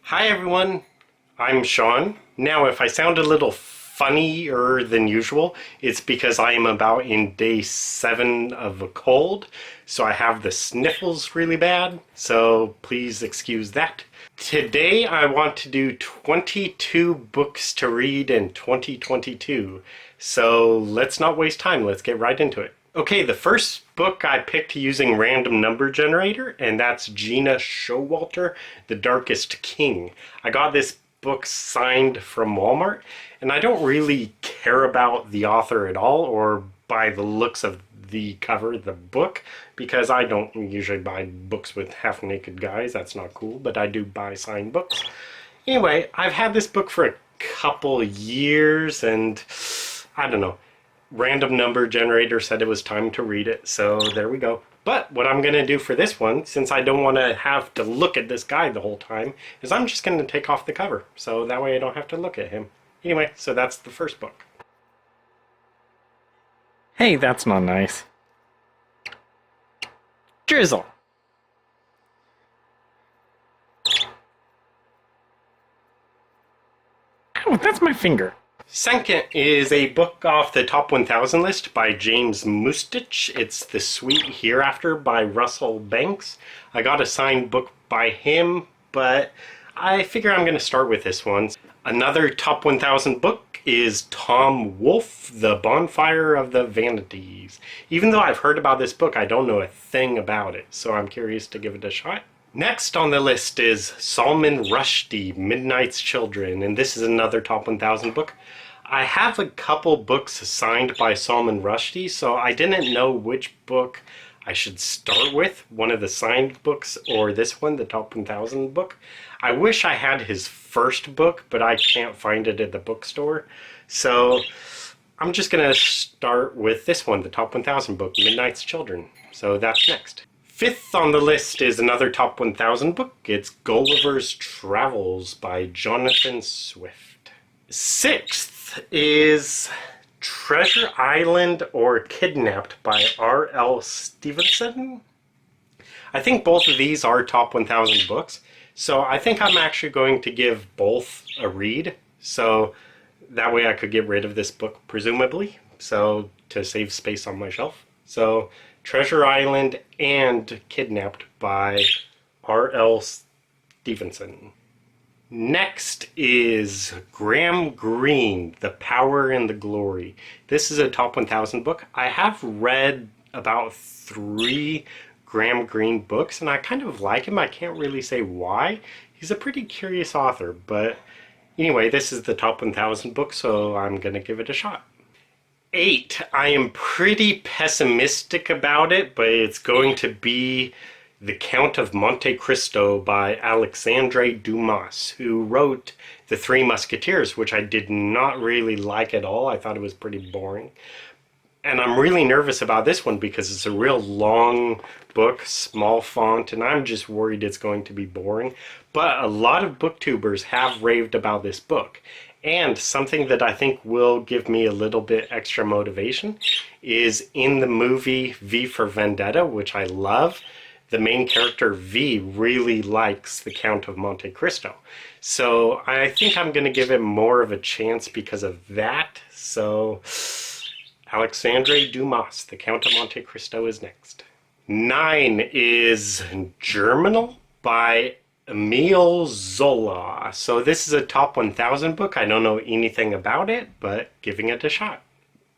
Hi everyone, I'm Sean. Now if I sound a little funnier than usual, it's because I am about in day 7 of a cold, so I have the sniffles really bad, so please excuse that. Today I want to do 22 books to read in 2022, so let's not waste time, let's get right into it. Okay, the first book I picked using random number generator, and that's Gina Showalter, The Darkest King. I got this book signed from Walmart, and I don't really care about the author at all, or by the looks of the cover, the book, because I don't usually buy books with half-naked guys. That's not cool, but I do buy signed books. Anyway, I've had this book for a couple years, and I don't know. Random number generator said it was time to read it, so there we go. But what I'm going to do for this one, since I don't want to have to look at this guy the whole time, is I'm just going to take off the cover, so that way I don't have to look at him. Anyway, so that's the first book. Hey, that's not nice. Drizzle. Ow, that's my finger. Second is a book off the top 1000 list by James Mustich. It's The Sweet Hereafter by Russell Banks. I got a signed book by him, but I figure I'm going to start with this one. Another top 1000 book is Tom Wolfe, The Bonfire of the Vanities. Even though I've heard about this book, I don't know a thing about it, so I'm curious to give it a shot. Next on the list is Salman Rushdie, Midnight's Children, and this is another top 1000 book. I have a couple books signed by Salman Rushdie, so I didn't know which book I should start with, one of the signed books or this one, the top 1000 book. I wish I had his first book, but I can't find it at the bookstore, so I'm just going to start with this one, the top 1000 book, Midnight's Children. So that's next. Fifth on the list is another top 1000 book. It's Gulliver's Travels by Jonathan Swift. Sixth is Treasure Island or Kidnapped by R.L. Stevenson. I think both of these are top 1000 books, so I think I'm actually going to give both a read, so that way I could get rid of this book, presumably, so to save space on my shelf. So Treasure Island and Kidnapped by R.L. Stevenson. Next is Graham Greene, The Power and the Glory. This is a top 1000 book. I have read about 3 Graham Greene books, and I kind of like him. I can't really say why. He's a pretty curious author, but anyway, this is the top 1000 book, so I'm going to give it a shot. 8, I am pretty pessimistic about it, but it's going to be The Count of Monte Cristo by Alexandre Dumas, who wrote The Three Musketeers, which I did not really like at all. I thought it was pretty boring. And I'm really nervous about this one because it's a real long book, small font, and I'm just worried it's going to be boring. But a lot of booktubers have raved about this book. And something that I think will give me a little bit extra motivation is in the movie V for Vendetta, which I love. The main character V really likes The Count of Monte Cristo. So I think I'm going to give it more of a chance because of that. So Alexandre Dumas, The Count of Monte Cristo is next. 9 is Germinal by Emile Zola. So this is a top 1000 book. I don't know anything about it, but giving it a shot.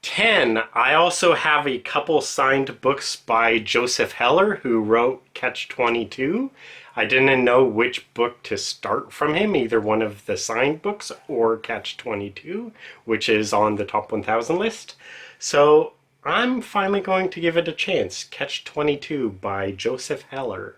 10, I also have a couple signed books by Joseph Heller, who wrote Catch-22. I didn't know which book to start from him, either one of the signed books or Catch-22, which is on the top 1000 list. So I'm finally going to give it a chance. Catch-22 by Joseph Heller.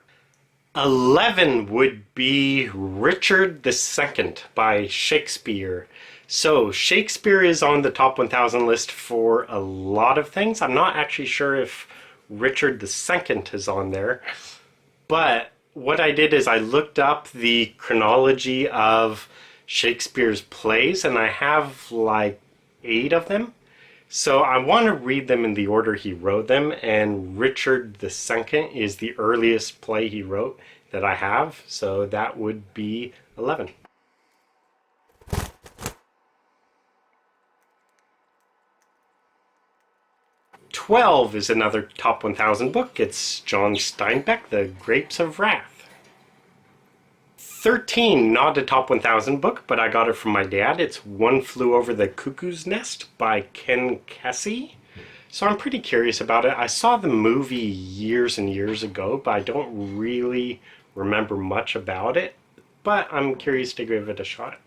11 would be Richard II by Shakespeare. So Shakespeare is on the top 1000 list for a lot of things. I'm not actually sure if Richard II is on there, but what I did is I looked up the chronology of Shakespeare's plays, and I have like 8 of them. So I want to read them in the order he wrote them, and Richard II is the earliest play he wrote. that I have, so that would be 11. "12 is another top 1000 book. It's John Steinbeck, The Grapes of Wrath. 13, not a top 1000 book, but I got it from my dad. It's One Flew Over the Cuckoo's Nest by Ken Kesey. So I'm pretty curious about it. I saw the movie years and years ago, but I don't really remember much about it. But I'm curious to give it a shot.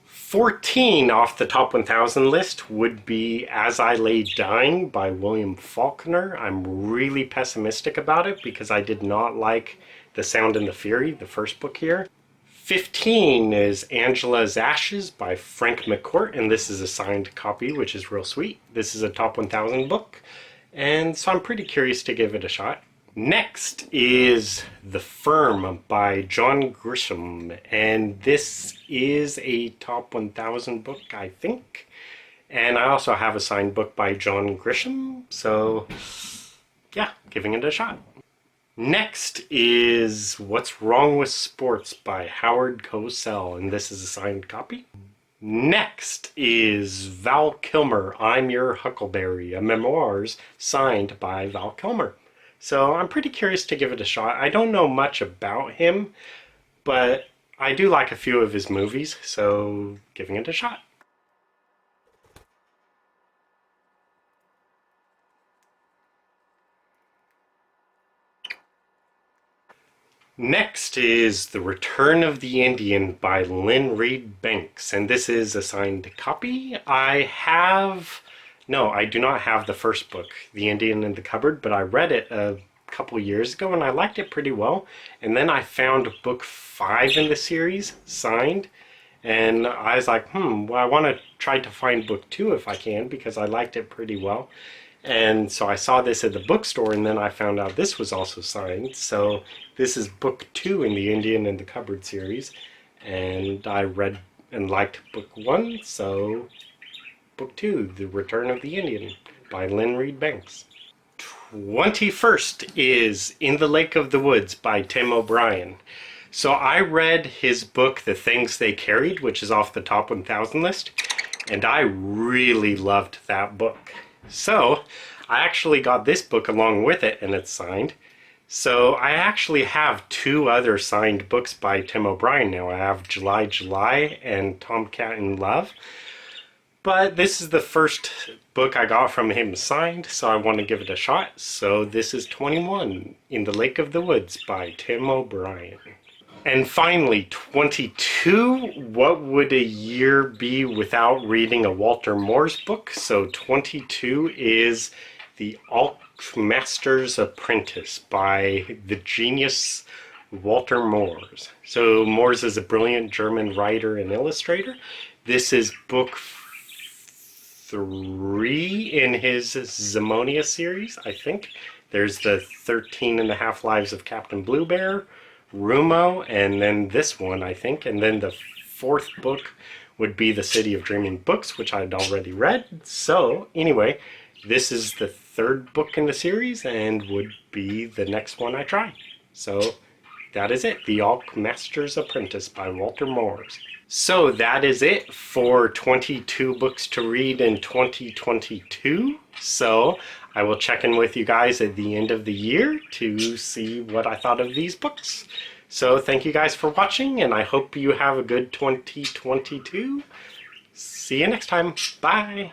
14 off the top 1000 list would be As I Lay Dying by William Faulkner. I'm really pessimistic about it because I did not like The Sound and the Fury, the first book here. 15 is Angela's Ashes by Frank McCourt, and this is a signed copy, which is real sweet. This is a top 1000 book, and so I'm pretty curious to give it a shot. Next is The Firm by John Grisham, and this is a top 1000 book, I think. And I also have a signed book by John Grisham, so yeah, giving it a shot. Next is What's Wrong with Sports by Howard Cosell, and this is a signed copy. Next is Val Kilmer, I'm Your Huckleberry, a memoirs signed by Val Kilmer. So I'm pretty curious to give it a shot. I don't know much about him, but I do like a few of his movies, so giving it a shot. Next is The Return of the Indian by Lynn Reed Banks, and this is a signed copy. I do not have the first book, The Indian in the Cupboard, but I read it a couple years ago and I liked it pretty well. And then I found book 5 in the series, signed, and I was like, well, I want to try to find book 2 if I can because I liked it pretty well. And so I saw this at the bookstore, and then I found out this was also signed. So this is book 2 in the Indian in the Cupboard series, and I read and liked book 1, so book 2, The Return of the Indian by Lynn Reed Banks. 21st is In the Lake of the Woods by Tim O'Brien. So I read his book, The Things They Carried, which is off the top 1000 list, and I really loved that book. So I actually got this book along with it, and it's signed. So I actually have 2 other signed books by Tim O'Brien now. I have July July and Tomcat in Love. But this is the first book I got from him signed, so I want to give it a shot. So this is 21, In the Lake of the Woods by Tim O'Brien. And finally, 22, what would a year be without reading a Walter Moore's book? So 22 is The Alchemaster's Apprentice by the genius Walter Moors. So Moors is a brilliant German writer and illustrator. This is book 3 in his Zimonia series, I think. There's the 13 and a Half Lives of Captain Blue Bear, Rumo, and then this one, I think. And then the 4th book would be The City of Dreaming Books, which I'd already read. So, anyway, this is the 3rd book in the series and would be the next one I try. So, that is it. The Alchemaster's Apprentice by Walter Moors. So, that is it for 22 books to read in 2022. So, I will check in with you guys at the end of the year to see what I thought of these books. So thank you guys for watching, and I hope you have a good 2022. See you next time. Bye.